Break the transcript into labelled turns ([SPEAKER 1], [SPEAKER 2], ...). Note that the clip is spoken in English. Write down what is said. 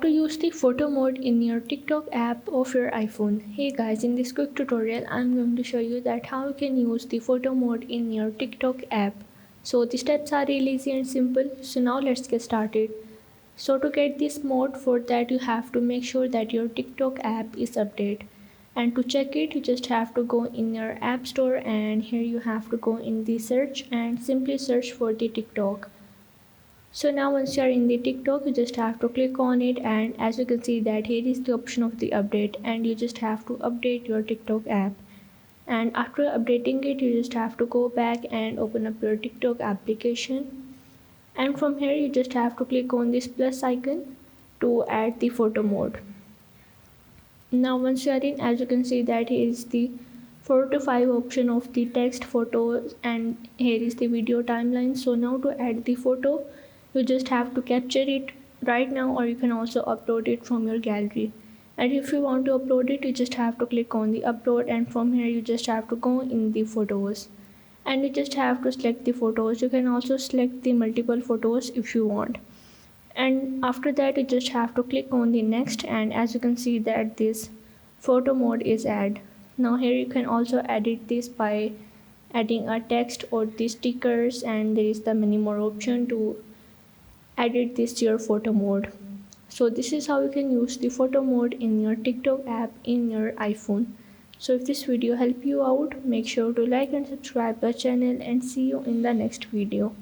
[SPEAKER 1] to use the photo mode in your TikTok app of your iPhone. Hey guys, in this quick tutorial I'm going to show you that how you can use the photo mode in your TikTok app. So the steps are really easy and simple. So now let's get started. So to get this mode, for that you have to make sure that your TikTok app is updated. And to check it, you just have to go in your app store, and here you have to go in the search and simply search for the TikTok. So now once you are in the TikTok, you just have to click on it, and as you can see that here is the option of the update, and you just have to update your TikTok app. And after updating it, you just have to go back and open up your TikTok application. And from here you just have to click on this plus icon to add the photo mode. Now once you are in, as you can see that here is the 4 to 5 option of the text photos, and here is the video timeline. So now to add the photo, you just have to capture it right now, or you can also upload it from your gallery. And if you want to upload it, you just have to click on the upload, and from here you just have to go in the photos, and you just have to select the photos. You can also select the multiple photos if you want, and after that you just have to click on the next, and as you can see that this photo mode is add. Now here you can also edit this by adding a text or the stickers, and there is the many more option to edit this to your photo mode. So this is how you can use the photo mode in your TikTok app in your iPhone. So if this video helped you out, make sure to like and subscribe the channel, and see you in the next video.